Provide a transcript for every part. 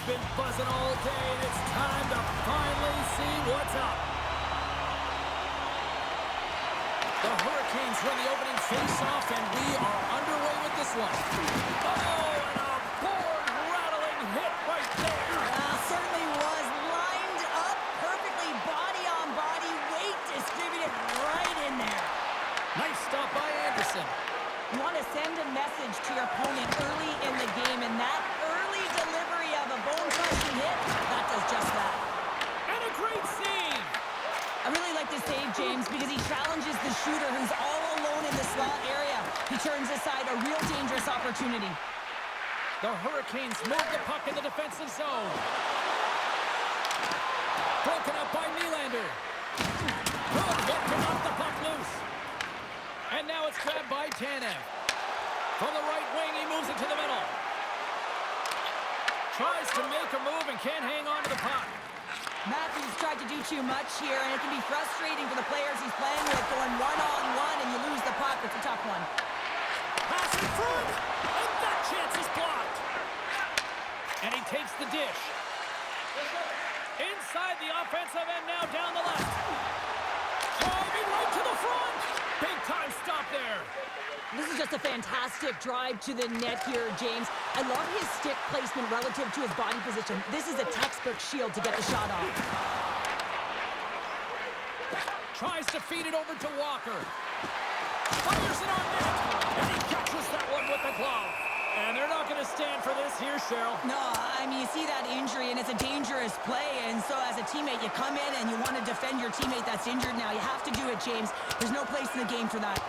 been buzzing all day, and it's time to finally see what's up. The Hurricanes run the opening face-off, and we are underway with this one. Oh, and a board-rattling hit right there. Certainly was lined up perfectly, body on body, weight distributed right in there. Nice stop by Anderson. You want to send a message to your opponent early in the game, and that early delivery of a bone-crushing hit, that does just that. And a great save. I really like this save, James, because he challenges the shooter who's all alone in the slot area. He turns aside a real dangerous opportunity. The Hurricanes move the puck in the defensive zone. Broken up by Nylander. Good hit to knock the puck loose. And now it's grabbed by Tanev. From the right wing, he moves it to the middle. Tries to make a move and can't hang on to the puck. Matthews tried to do too much here, and it can be frustrating for the players he's playing with, going one-on-one, and you lose the puck. It's a tough one. Pass in front, and that chance is blocked. And he takes the dish. Inside the offensive end, now down the left. Driving right to the front. Big time stop there. This is just a fantastic drive to the net here, James. I love his stick placement relative to his body position. This is a textbook shield to get the shot off. Tries to feed it over to Walker. Fires it on net. And he catches that one with the glove. And they're not going to stand for this here, Cheryl. No, I mean, you see that injury, and it's a dangerous play. And so as a teammate, you come in and you want to defend your teammate that's injured now. You have to do it, James. There's no place in the game for that.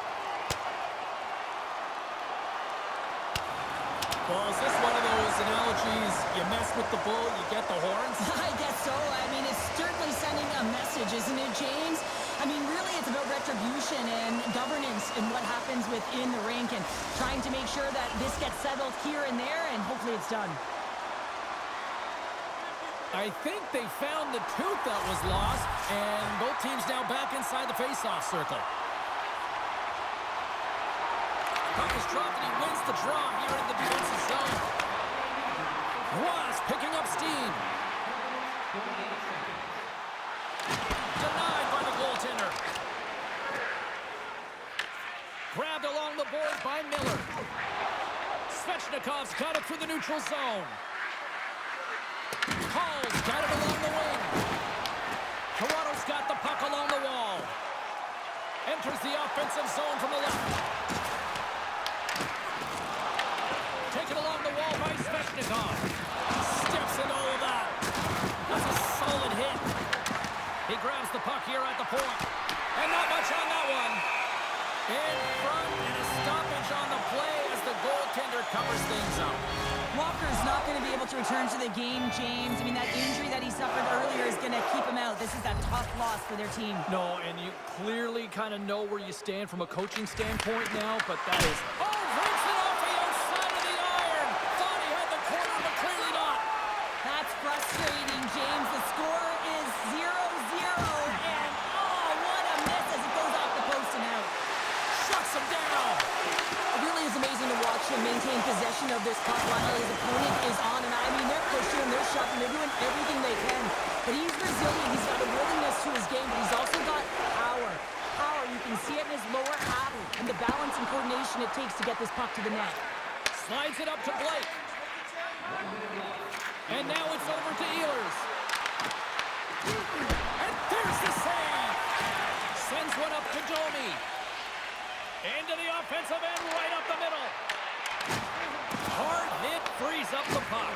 Well, is this one of those analogies, you mess with the bull, you get the horns? I guess so. I mean, it's certainly sending a message, isn't it, James? I mean, really, it's about retribution and governance and what happens within the rink and trying to make sure that this gets settled here and there, and hopefully it's done. I think they found the tooth that was lost, and both teams now back inside the face-off circle. Puck is dropped, and he wins the draw here in the defensive zone. Was picking up steam. Denied by the goaltender. Grabbed along the board by Miller. Svechnikov's got it through the neutral zone. Hall's got it along the wing. Toronto's got the puck along the wall. Enters the offensive zone from the left. Taken along the wall by Svechnikov. Steps in all of that. That's a solid hit. He grabs the puck here at the point. And not much on that one. In front and a stoppage on the play as the goaltender covers things up. Walker's not going to be able to return to the game, James. I mean, that injury that he suffered earlier is going to keep him out. This is a tough loss for their team. No, and you clearly kind of know where you stand from a coaching standpoint now, but that is... Oh, rips it off the outside of the iron! Thought he had the corner, but clearly not. That's frustrating, James. The score is 0-0, and oh, what a miss as it goes off the post and out. Shuts him down. It really is amazing to watch him maintain possession of this puck while his opponent is on. And I mean, they're pushing, they're shoving, they're doing everything they can. But he's resilient. He's got a willingness to his game, but he's also got power. Power, you can see it in his lower half and the balance and coordination it takes to get this puck to the net. Slides it up to Blake. And now it's over to Ehlers. And there's the save. Sends one up to Domi. Into the offensive end, right up the middle. Hard hit, frees up the puck.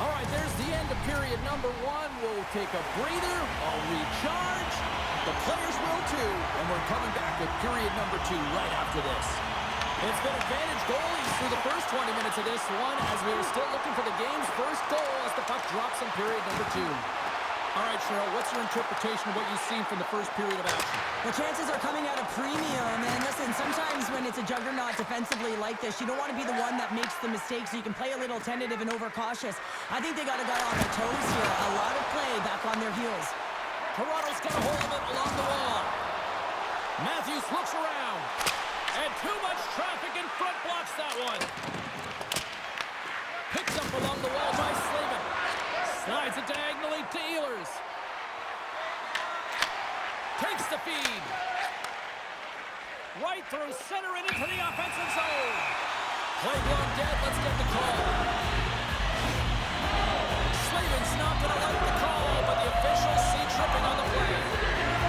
All right, there's the end of period number one. We'll take a breather, I'll recharge. The players will too, and we're coming back with period number two right after this. It's been advantage goalies through the first 20 minutes of this one as we were still looking for the game's first goal as the puck drops in period number two. All right, Cheryl, what's your interpretation of what you've seen from the first period of action? The chances are coming at a premium, and listen, sometimes when it's a juggernaut defensively like this, you don't want to be the one that makes the mistake, so you can play a little tentative and overcautious. I think they got a guy on their toes here. A lot of play back on their heels. Toronto's got a hold of it along the wall. Matthews looks around, and too much traffic in front blocks that one. Picked up along the wall by Slavin. Slides it diagonally to Ehlers. Takes the feed. Right through center and into the offensive zone. Play blown dead. Let's get the call. Slavin's not going to like the call, but the officials see tripping on the play.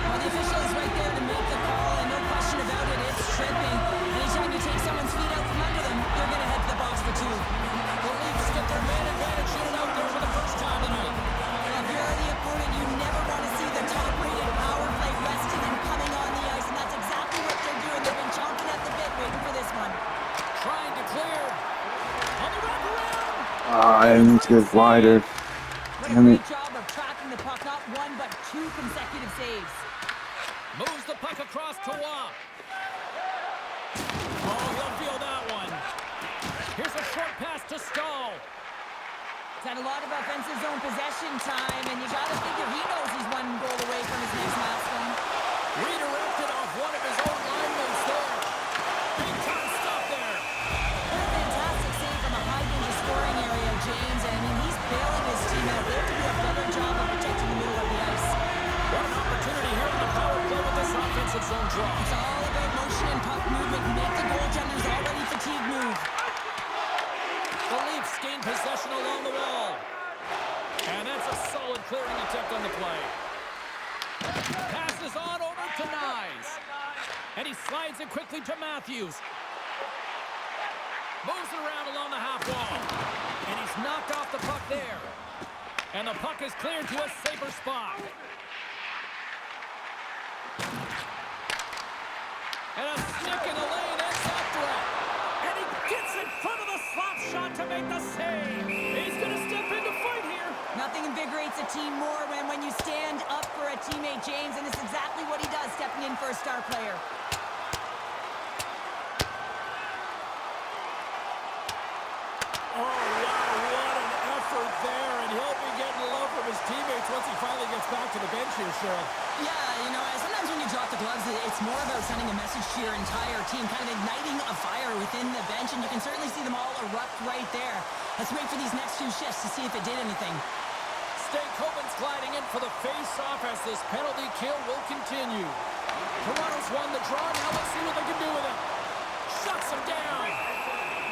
Well, the official is right there to make the call, and no question about it, it's tripping. Anytime you take someone's feet out from under them, they're going to head to the box for two. The Leafs get their man advantage unit out there for the first time tonight. If you're the opponent, you never want to see the top-rated power play resting and coming on the ice, and that's exactly what they're doing. They've been chomping at the bit waiting for this one. Trying to clear. On the wraparound. I need to get wider. What a Damn it. great job of tracking the puck, not one but two consecutive saves. Moves the puck across to Waugh. Oh, he'll feel that one. Here's a short pass to Stahl. He's had a lot of offensive zone possession time, and you got to figure he knows he's one goal away from his next milestone. Redirected off one of his own linemen there. Big time stop there. What a fantastic save from a high-danger scoring area, James. And I mean, he's bailing his team out. They have to do a better job of protecting the middle of the ice. What an opportunity here in the power play with this offensive zone draw. It's all about motion and puck movement. Make the goaltenders already fatigue move. The Leafs gain possession along the wall. And that's a solid clearing attempt on the play. Passes on over to Nyes. And he slides it quickly to Matthews. Moves it around along the half wall. And he's knocked off the puck there. And the puck is cleared to a safer spot. And a stick in the lane ends that threat. And he gets in front of the slap shot to make the save. He's going to step in to fight here. Nothing invigorates a team more when you stand up for a teammate, James, and it's exactly what he does, stepping in for a star player. Oh, wow, what an effort there. And he'll be getting love from his teammates once he finally gets back to the bench here, Cheryl. Yeah, you know, sometimes when you drop the gloves, it's more about sending a message to your entire team, kind of igniting a fire within the bench, and you can certainly see them all erupt right there. Let's wait for these next few shifts to see if it did anything. Staykoven's gliding in for the face-off as this penalty kill will continue. Toronto's won the draw. Now let's see what they can do with it. Shuts him down.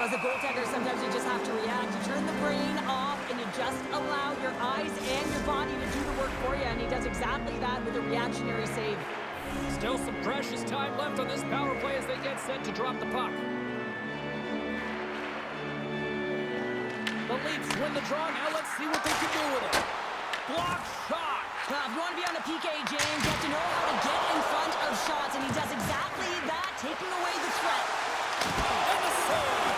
As a goaltender, sometimes you just have to react. You turn the brain off, and you just allow your eyes and your body to do the work for you, and he does exactly that with a reactionary save. Still some precious time left on this power play as they get set to drop the puck. The Leafs win the draw. Now let's see what they can do with it. Block shot. Now, if you want to be on a PK, James, you have to know how to get in front of shots, and he does exactly that, taking away the threat. And the save.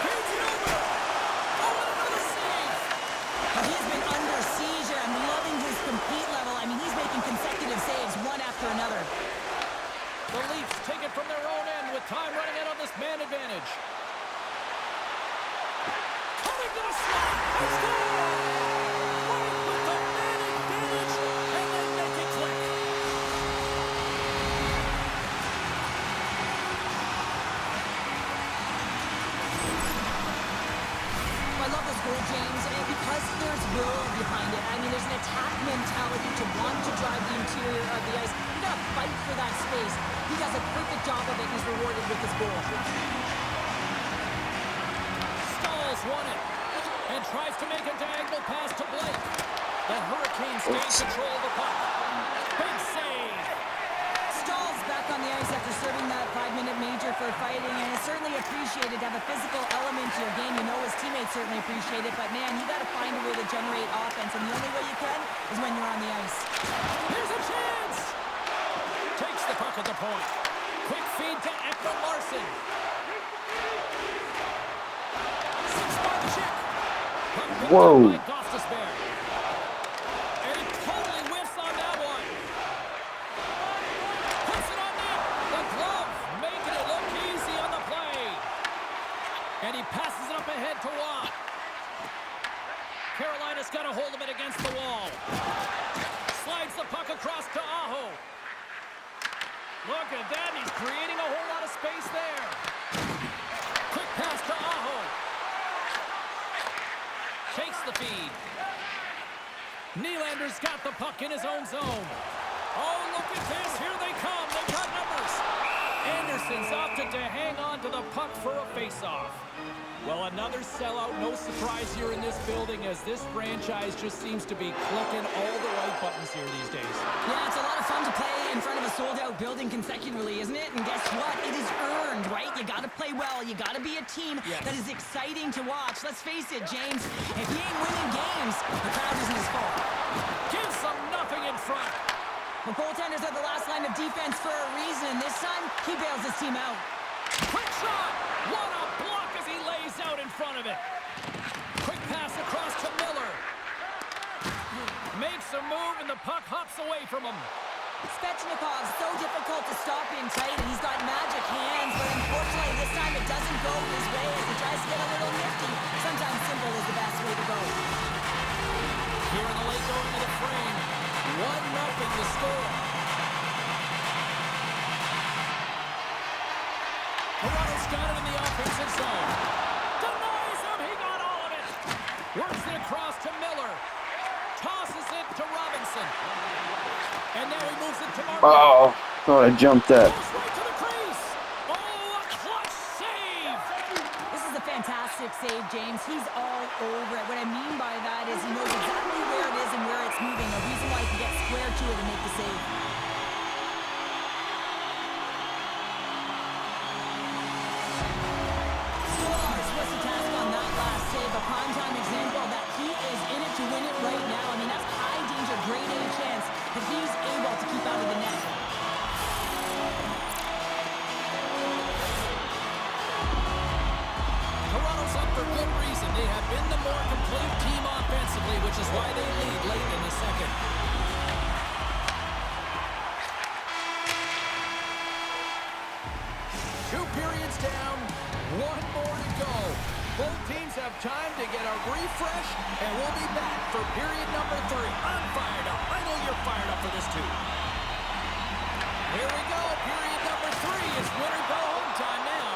Here's it over. Oh, and another save. He has been under siege, and I'm loving his compete level. I mean, he's making consecutive saves one after another. The Leafs take it from their own end with time running out on this man advantage. Coming to the slot. Let's go. Right with the man advantage, and then make it click. I love this goal, James, and because there's will behind it. I mean, there's an attack mentality to want to drive the interior of the ice. You gotta fight for that space. He does a perfect job of it, and he's rewarded with his goal. Stahl's won it and tries to make a diagonal pass to Blake. The Hurricanes gain control of the puck. Big save. Stahl's back on the ice after serving that 5-minute major for fighting, and it's certainly appreciated to have a physical element to your game. You know his teammates certainly appreciate it, but man, you got to find a way to generate offense, and the only way you can is when you're on the ice. Here's a chance. Takes the puck at the point. Quick feed to Ekman Larsson. Six-spot check. Puck picked Whoa. up by Gostisbehere. And he totally whiffs on that one. Puts it on net. The glove making it look easy on the play. And he passes it up ahead to Waugh. Carolina's got a hold of it against the wall. Slides the puck across to Aho. Look at that. He's creating a whole lot of space there. Quick pass to Aho. Rogers got the puck in his own zone. Oh, look at this. Here they come. They've got numbers. Anderson's opted to hang on to the puck for a face-off. Well, another sellout. No surprise here in this building as this franchise just seems to be clicking all the right buttons here these days. Yeah, it's a lot of fun to play in front of a sold-out building consecutively, isn't it? And guess what? It is earned, right? You got to play well. You got to be a team that is exciting to watch. Let's face it, James, if you ain't winning games, the crowd isn't his fault. Gives them nothing in front. The goaltenders are the last line of defense for a reason. This time, he bails his team out. Quick shot! What a block as he lays out in front of it. Quick pass across to Miller. Makes a move and the puck hops away from him. Svechnikov's so difficult to stop in tight, and he's got magic hands, but unfortunately this time it doesn't go his way as he tries to get a little nifty. Sometimes simple is the best way to go. Here in the late going to the frame. 1-0 the score. Toronto's got it in the offensive zone. Denies him. He got all of it. Works it across to Miller. Tosses it to Robinson. And now he moves it to Martin. Oh, thought I jumped that. Goes right to the crease. Oh, a clutch save. This is a fantastic save, James. He's all over it. What I mean by that is he knows exactly where it is and where it's moving. A reason why he can get square to it and make the save. Stars, what's the task on that last save? A prime-time example that he is in it to win it right now. I mean, that's high danger, grade A chance that he's able to keep out of the net. Toronto's up for good reason. They have been the more complete team offensively, which is why they lead late in the second. Two periods down, one more to go. Both teams have time to get a refresh, and we'll be back for period number 3. I'm fired up. I know you're fired up for this too. Here we go. Period number 3 is winner go home time now.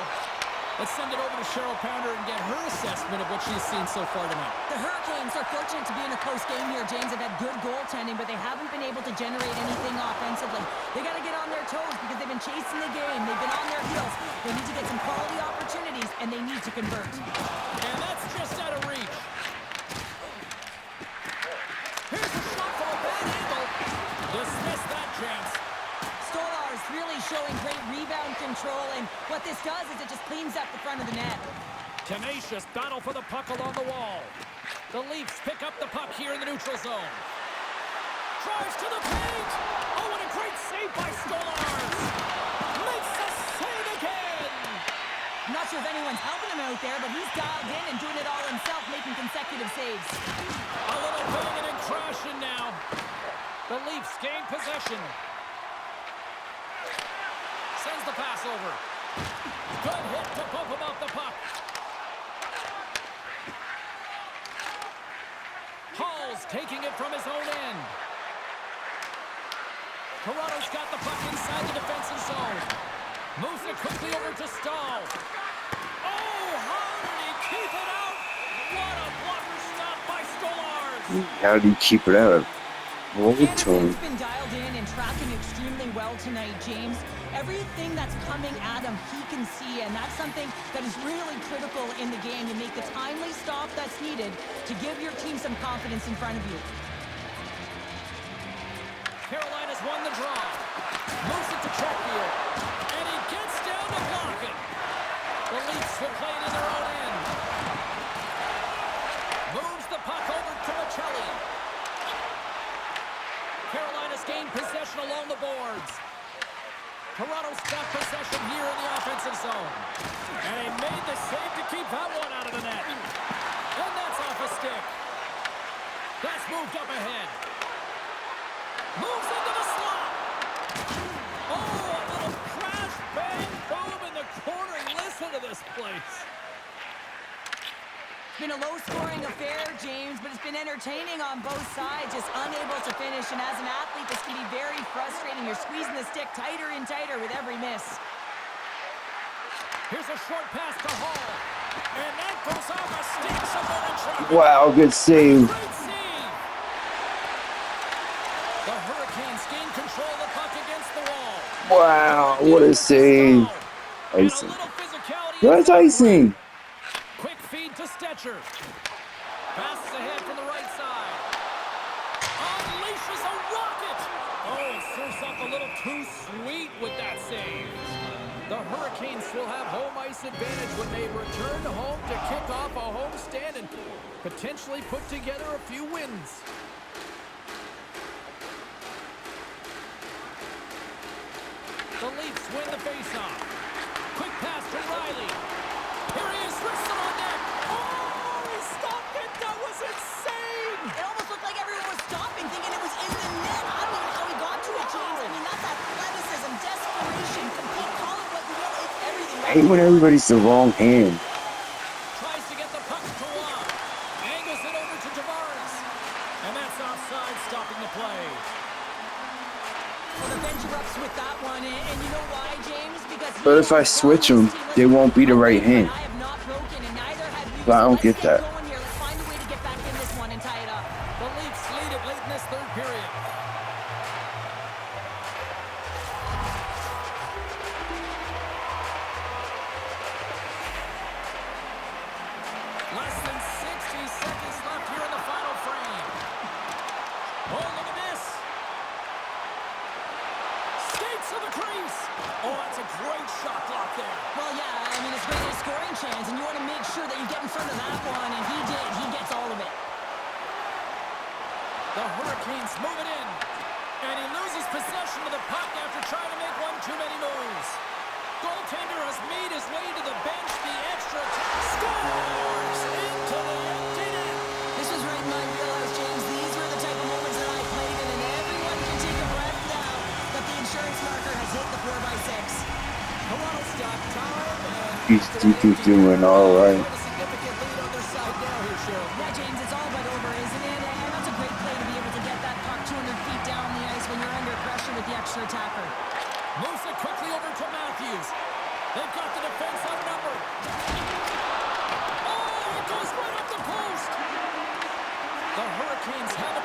Let's send it over to Cheryl Pounder and get her assessment of what she's seen so far tonight. The Hurricanes are fortunate to be in a close game here, James. They've had good goaltending, but they haven't been able to generate anything offensively. They got to get on their toes because they've been chasing the game. They've been on their heels. They need to get some quality opportunities, and they need to convert. And that's just out of reach. Here's a shot from a bad angle. Dismiss that chance. Stolarz really showing great rebound control, and what this does is it just cleans up the front of the net. Tenacious battle for the puck along the wall. The Leafs pick up the puck here in the neutral zone. Drives to the paint. Oh, what a great save by Stolarz. Makes the save again. I'm not sure if anyone's helping him out there, but he's dialed in and doing it all himself, making consecutive saves. A little banging and crashing now. The Leafs gain possession. Sends the pass over. Good hit to bump him off the puck. Hall's taking it from his own end. Toronto's got the puck inside the defensive zone. Moves it quickly over to Stahl. Oh, how did he keep it out? What a blocker stop by Stolarz. How did he keep it out? Roll it to him. Anderson's been dialed in and tracking extremely well tonight, James. Everything that's coming at him, he can see, and that's something that is really critical in the game to make the timely stop that's needed to give your team some confidence in front of you. Carolina's won the draw. Moves it to Chatfield. And he gets down to block it. The Leafs will play it in their own end. Moves the puck over to Machelli. Carolina's gained possession along the boards. Toronto's got possession here in the offensive zone. And he made the save to keep that one out of the net. And that's off a stick. That's moved up ahead. Moves into the slot. Oh, a little crash, bang, boom in the corner. Listen to this place. It's been a low-scoring affair, James, but it's been entertaining on both sides, just unable to finish. And as an athlete, this can be very frustrating. You're squeezing the stick tighter and tighter with every miss. Here's a short pass to Hall. And that goes off a stick. Someone in trouble. Wow, good save. Great save. Hurricanes gain control of the puck against the wall. Wow, Going what down a with the save. stall. And a Icing. little physicality in That's front play. icing. Quick feed to Stetcher. Passes ahead from the right side. Unleashes a rocket. Oh, surfs up a little too sweet with that save. The Hurricanes will have home ice advantage when they return home to kick off a homestand and potentially put together a few wins. The Leafs win the faceoff. Quick pass to Riley. Here he is, wrists him on net. Oh, he stopped it. That was insane. It almost looked like everyone was stopping, thinking it was in the net. I don't know how he got to it, James. I mean, that's athleticism, desperation, complete, call it what you will. It's everything. I hate when everybody's the wrong hand. Tries to get the puck to Roy. Angles it over to Tavares. And that's offside, stopping the play. Well, the bench erupts with that one, and you know why, James? Because But if I switch them, they won't be the right hand. I have not broken, and neither have you. But I don't Let's get that. going here. Let's find a way to get back in this one and tie it up. The Leafs lead it late in this third period. Less than 60 seconds left here in the final frame. Oh, look at this. Skates to the crease. Oh, that's a great shot block there. Well, yeah, I mean, it's great a scoring chance, and you want to make sure that you get in front of that one, and he did. He gets all of it. The Hurricanes move it in. And he loses possession of the puck after trying to make one too many moves. Goaltender has made his way to the bench. The extra scores into the empty net. This was right in my wheelhouse, James. These were the type of moments that I played in, and everyone can take a breath now that the insurance marker has hit the 4x6. Toronto stop time. He's doing all right. A significant lead on their side now here, Cheryl. Yeah, James, it's all but over, isn't it? And that's a great play to be able to get that puck 200 feet down the ice when you're under pressure with the extra attacker. Moves it quickly over to Matthews. They've got the defense outnumbered. Oh, it goes right up the post. The Hurricanes have it